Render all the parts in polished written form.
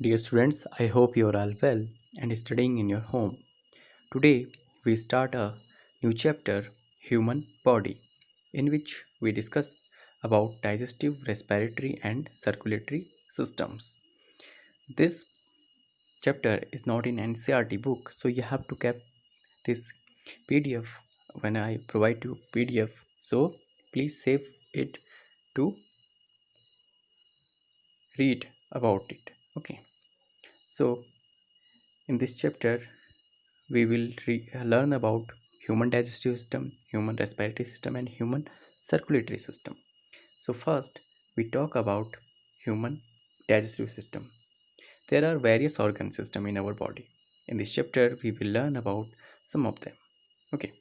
Dear students, I hope you are all well and studying in your home. Today, we start a new chapter, Human Body, in which we discuss about digestive, respiratory, and circulatory systems. This chapter is not in NCRT book, so you have to keep this PDF when I provide you PDF. So please save it to read about it. Okay. So in this chapter, we will learn about human digestive system, human respiratory system, and human circulatory system. So first, we talk about human digestive system. There are various organ system in our body. In this chapter, we will learn about some of them. Okay,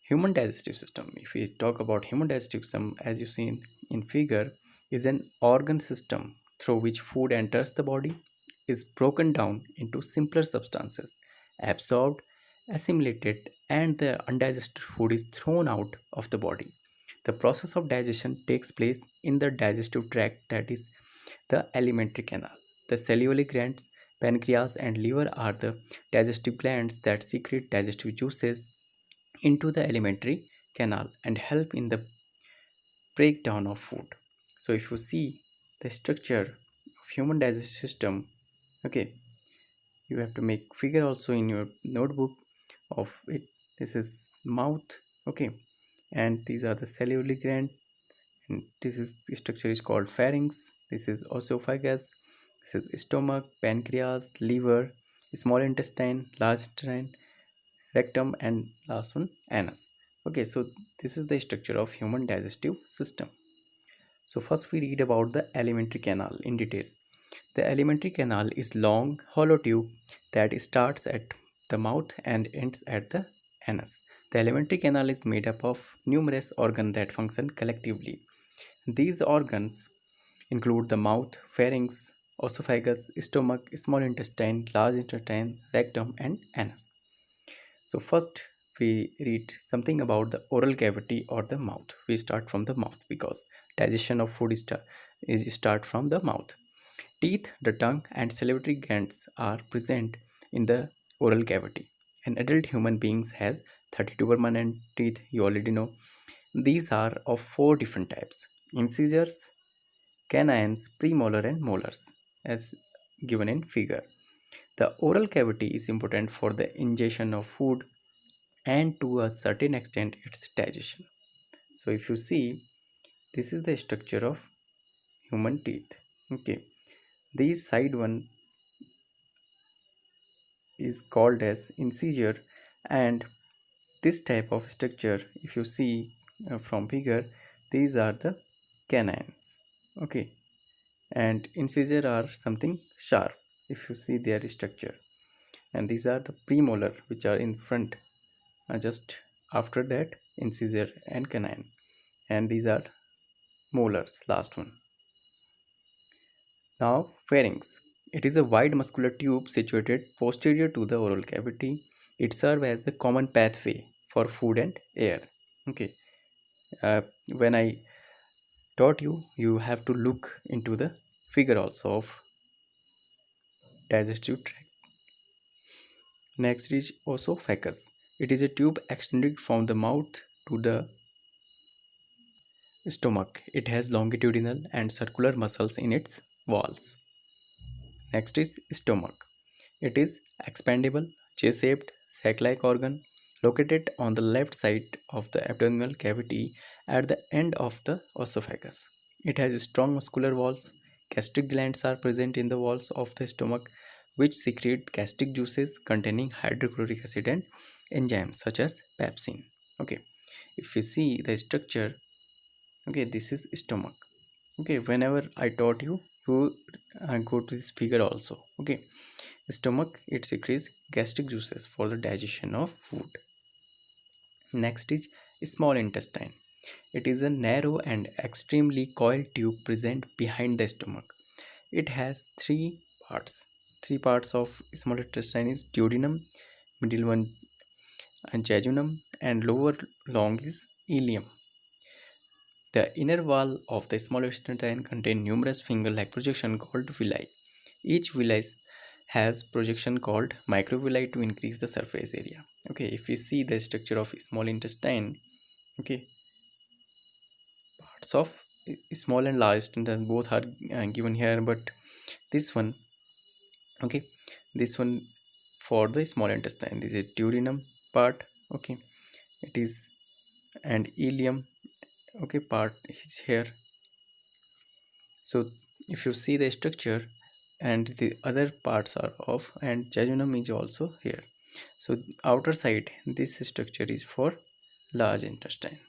human digestive system. If we talk about human digestive system, as you see in figure, is an organ system through which food enters the body, is broken down into simpler substances, absorbed, assimilated, and the undigested food is thrown out of the body. The process of digestion takes place in the digestive tract, that is the alimentary canal. The salivary glands, pancreas, and liver are the digestive glands that secrete digestive juices into the alimentary canal and help in the breakdown of food. So if you see the structure of human digestive system, okay, you have to make figure also in your notebook of it. This is mouth, okay, and these are the salivary gland, and this structure is called pharynx. This is esophagus. This is stomach, pancreas, liver, small intestine, large intestine, rectum, and last one anus. Okay, so this is the structure of human digestive system. So first we read about the alimentary canal in detail. The alimentary canal is long hollow tube that starts at the mouth and ends at the anus. The alimentary canal is made up of numerous organs that function collectively. These organs include the mouth, pharynx, esophagus, stomach, small intestine, large intestine, rectum, and anus. So first we read something about the oral cavity or the mouth. We start from the mouth because digestion of food is start from the mouth. Teeth, the tongue, and salivary glands are present in the oral cavity. An adult human being has 32 permanent teeth, you already know. These are of four different types: incisors, canines, premolar, and molars, as given in figure. The oral cavity is important for the ingestion of food and to a certain extent its digestion. So if you see, this is the structure of human teeth. Okay, this side one is called as incisor, and this type of structure, if you see from figure, these are the canines. Okay, and incisor are something sharp if you see their structure, and these are the premolar which are in front, just after that incisor and canine, and these are molars, last one. Now, pharynx. It is a wide muscular tube situated posterior to the oral cavity. It serves as the common pathway for food and air. Okay. Uh, when I taught you, you have to look into the figure also of digestive tract. Next is esophagus. It is a tube extended from the mouth to the stomach. It has longitudinal and circular muscles in its walls. Next is stomach. It is expandable, J-shaped, sac-like organ located on the left side of the abdominal cavity at the end of the esophagus. It has strong muscular walls. Gastric glands are present in the walls of the stomach, which secrete gastric juices containing hydrochloric acid and enzymes such as pepsin. Okay, if we see the structure, okay, this is stomach. Okay, whenever I taught you, you go to this figure also. Okay, stomach, it secretes gastric juices for the digestion of food. Next is small intestine. It is a narrow and extremely coiled tube present behind the stomach. It has parts three parts of small intestine is duodenum, middle one jejunum, and lower long is ileum. The inner wall of the small intestine contains numerous finger-like projections called villi. Each villi has projection called microvilli to increase the surface area. Okay, if you see the structure of small intestine, okay, parts of small and large intestine both are given here, but this one, okay, this one for the small intestine, this is duodenum part, okay, it is, and ileum, okay, part is here. So if you see the structure, and the other parts are off, and jejunum is also here. So outer side, this structure is for large intestine.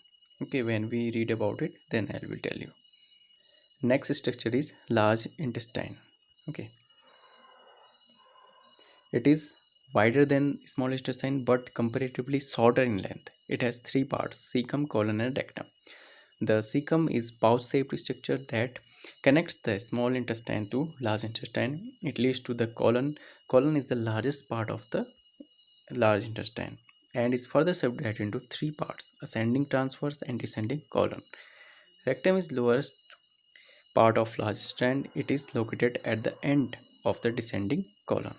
Okay, when we read about it, then I will tell you. Next structure is large intestine. Okay, it is wider than small intestine but comparatively shorter in length. It has three parts: cecum, colon, and rectum. The cecum is pouch-shaped structure that connects the small intestine to large intestine. It leads to the colon. Colon is the largest part of the large intestine and is further subdivided into three parts: ascending, transverse, and descending colon. Rectum is lowest part of large intestine. It is located at the end of the descending colon.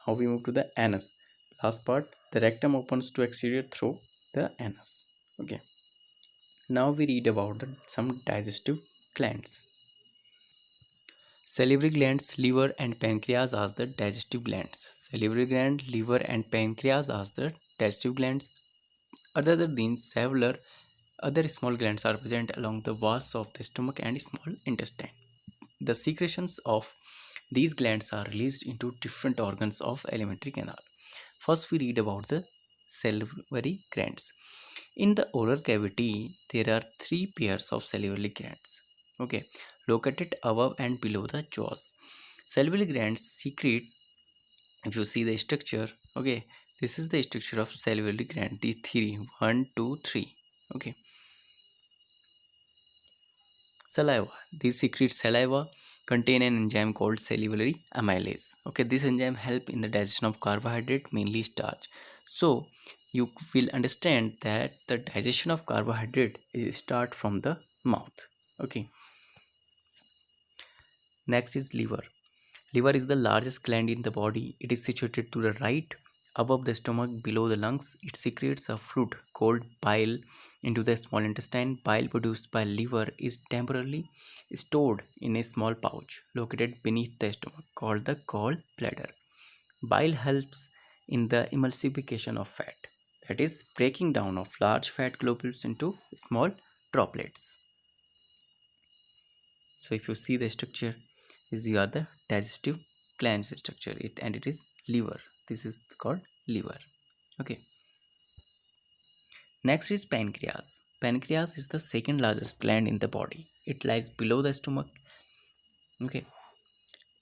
Now we move to the anus. Last part, the rectum opens to exterior through the anus. Okay. Now we read about some digestive glands. Salivary glands, liver, and pancreas are the digestive glands. Salivary gland, liver, and pancreas are the digestive glands. Other than several other small glands are present along the walls of the stomach and small intestine. The secretions of these glands are released into different organs of alimentary canal. First, we read about the salivary glands. In the oral cavity, there are three pairs of salivary glands. Okay, located above and below the jaws. Salivary glands secrete. If you see the structure, okay, this is the structure of salivary gland. The three, one, two, three. Okay, saliva. These secrete saliva contain an enzyme called salivary amylase. Okay, this enzyme help in the digestion of carbohydrate, mainly starch. So you will understand that the digestion of carbohydrate is start from the mouth. Okay, next is liver. Liver is the largest gland in the body. It is situated to the right, above the stomach, below the lungs. It secretes a fluid called bile into the small intestine. Bile produced by liver is temporarily stored in a small pouch located beneath the stomach called the gallbladder. Bile helps in the emulsification of fat, that is, breaking down of large fat globules into small droplets. So if you see the structure, is you are the digestive glands structure, it and it is liver. This is called liver. Okay, next is pancreas. Pancreas is the second largest gland in the body. It lies below the stomach, okay,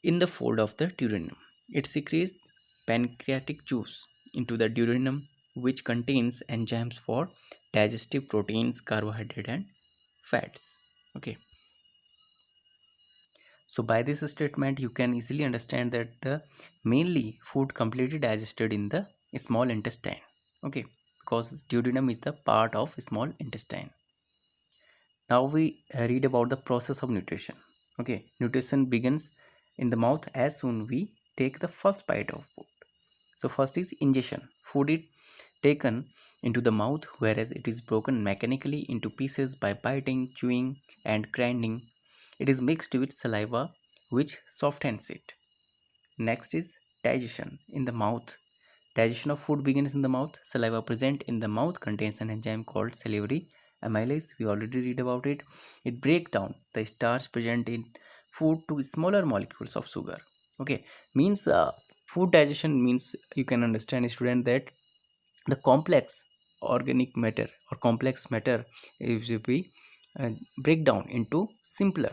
in the fold of the duodenum. It secretes pancreatic juice into the duodenum, which contains enzymes for digestive proteins, carbohydrate, and fats. Okay, so by this statement, you can easily understand that the mainly food completely digested in the small intestine. Okay, because duodenum is the part of small intestine. Now we read about the process of nutrition. Okay, nutrition begins in the mouth as soon we take the first bite of food. So first is ingestion. Food is taken into the mouth, whereas it is broken mechanically into pieces by biting, chewing, and grinding. It is mixed with saliva, which softens it. Next is digestion in the mouth. Digestion of food begins in the mouth. Saliva present in the mouth contains an enzyme called salivary amylase. We already read about it. It breaks down the starch present in food to smaller molecules of sugar. Okay, means food digestion means, you can understand, student, that the complex organic matter or complex matter is to be break down into simpler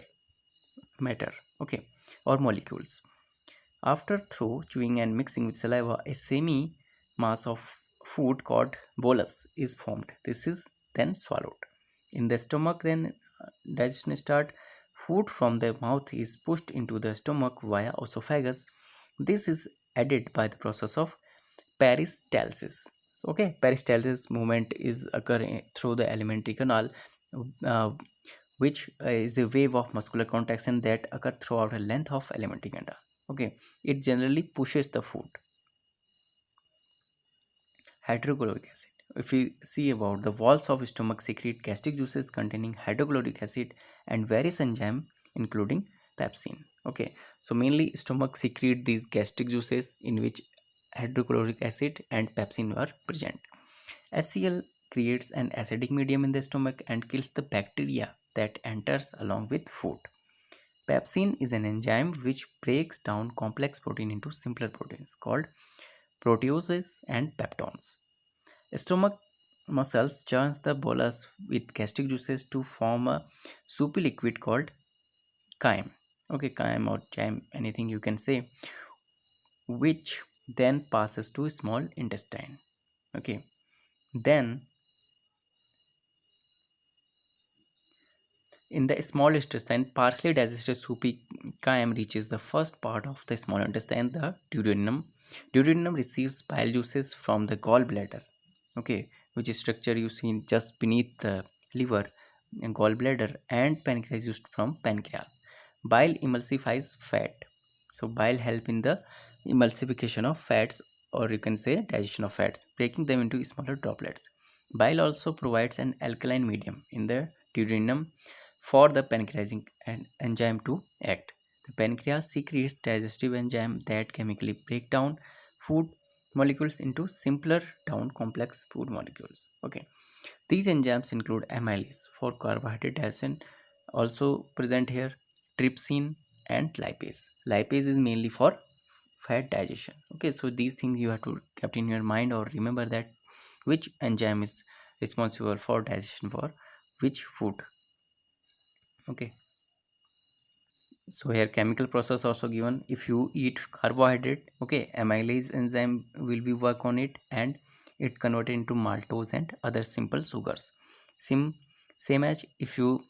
matter, okay, or molecules. After through chewing and mixing with saliva, a semi mass of food called bolus is formed. This is then swallowed. In the stomach, then digestion start. Food from the mouth is pushed into the stomach via esophagus. This is added by the process of peristalsis. Okay, peristalsis movement is occurring through the alimentary canal, uh, which is a wave of muscular contraction that occur throughout a length of alimentary canal. Okay, it generally pushes the food. Hydrochloric acid. If we see about the walls of stomach secrete gastric juices containing hydrochloric acid and various enzymes including pepsin. Okay, so mainly stomach secrete these gastric juices in which hydrochloric acid and pepsin are present. HCl creates an acidic medium in the stomach and kills the bacteria that enters along with food. Pepsin is an enzyme which breaks down complex protein into simpler proteins called proteases and peptones. Stomach muscles churns the bolus with gastric juices to form a soupy liquid called chyme. Okay, chyme or chyme, anything you can say, which then passes to small intestine. Okay, then in the small intestine, partially digested soupy chyme reaches the first part of the small intestine, the duodenum. Duodenum receives bile juices from the gallbladder, okay, which is structure you see just beneath the liver and gallbladder, and pancreas used from pancreas. Bile emulsifies fat. So bile help in the emulsification of fats, or you can say digestion of fats, breaking them into smaller droplets. Bile also provides an alkaline medium in the duodenum for the pancreatic enzyme to act. The pancreas secretes digestive enzyme that chemically break down food molecules into simpler down complex food molecules. Okay, these enzymes include amylase for carbohydrate digestion, also present here, trypsin and lipase. Lipase is mainly for fat digestion. Okay, so these things you have to keep in your mind or remember that which enzyme is responsible for digestion for which food. Okay, so here chemical process also given. If you eat carbohydrate, okay, amylase enzyme will be work on it and it converted into maltose and other simple sugars. Same same as if you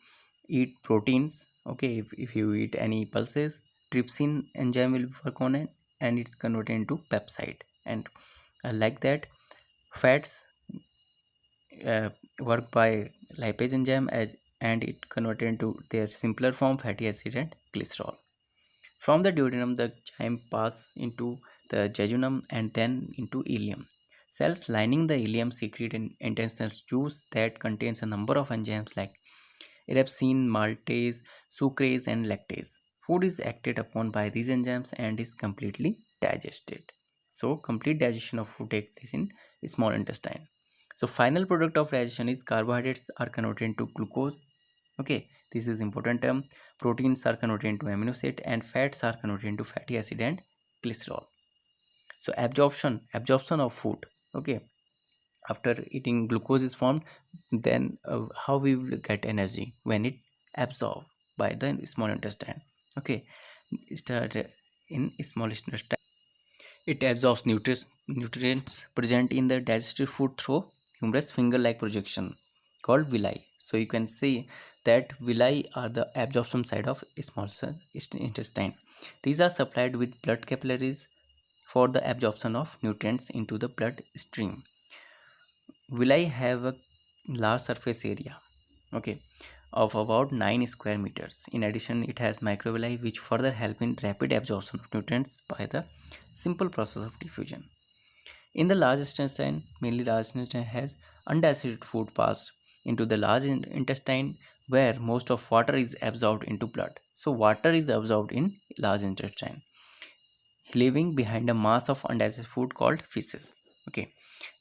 eat proteins, okay, if you eat any pulses, trypsin enzyme will work on it and it's converted into peptide. And like that, fats uh, work by lipase enzyme and it converted into their simpler form fatty acid and glycerol. From the duodenum, the chyme pass into the jejunum and then into ileum. Cells lining the ileum secrete an intestinal juice that contains a number of enzymes like erepsin, maltase, sucrase, and lactase. Food is acted upon by these enzymes and is completely digested. So, complete digestion of food takes place in small intestine. So, final product of digestion is carbohydrates are converted into glucose. Okay, this is important term. Proteins are converted into amino acid and fats are converted into fatty acid and glycerol. So, absorption of food. Okay, after eating glucose is formed, then how we will get energy when it absorbed by the small intestine. Okay, start in small intestine, it absorbs nutrients present in the digested food through humorous finger like projection called villi. So you can see that villi are the absorption side of small intestine. These are supplied with blood capillaries for the absorption of nutrients into the blood stream. Villi have a large surface area, okay, of about 9 square meters. In addition, it has microvilli which further help in rapid absorption of nutrients by the simple process of diffusion. In the large intestine, mainly large intestine has undigested food passed into the large intestine where most of water is absorbed into blood. So water is absorbed in large intestine, leaving behind a mass of undigested food called feces. Okay.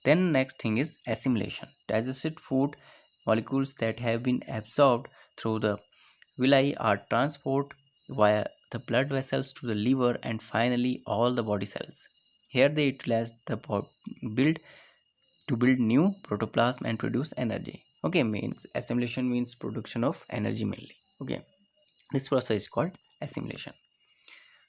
Then next thing is assimilation. Digested food molecules that have been absorbed through the villi are transported via the blood vessels to the liver and finally all the body cells. Here they utilize the build to build new protoplasm and produce energy. Okay, means assimilation means production of energy mainly. Okay, this process is called assimilation.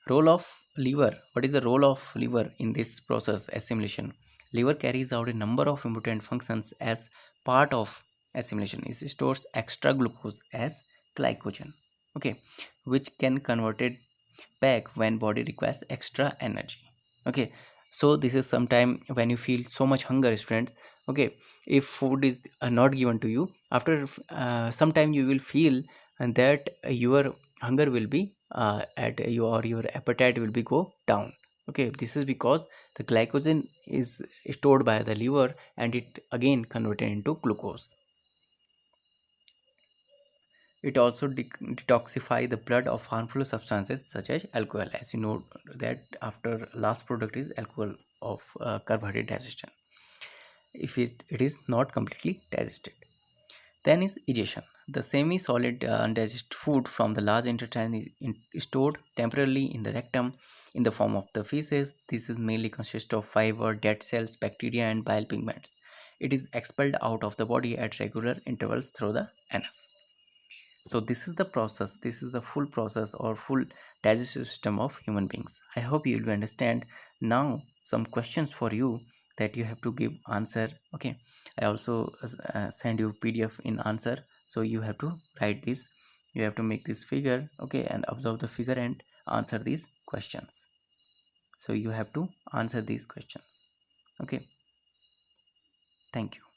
Role of liver. What is the role of liver in this process assimilation? Liver carries out a number of important functions as part of assimilation. It stores extra glucose as glycogen, okay, which can convert it back when body requires extra energy. Okay, so this is sometime when you feel so much hunger, students. Okay, if food is not given to you, after some time you will feel and that your hunger will be at your appetite will be go down. Okay, this is because the glycogen is stored by the liver and it again converted into glucose. It also detoxify the blood of harmful substances such as alcohol. As you know that after last product is alcohol of carbohydrate digestion, if it is not completely digested. Then is digestion. The semi-solid undigested food from the large intestine is stored temporarily in the rectum in the form of the feces. This is mainly consists of fiber, dead cells, bacteria, and bile pigments. It is expelled out of the body at regular intervals through the anus. So this is the process, this is the full process or full digestive system of human beings. I hope you will understand. Now some questions for you that you have to give answer. Okay, I also send you PDF in answer, so you have to write this, you have to make this figure, okay, and observe the figure and answer these questions. So you have to answer these questions. Okay, thank you.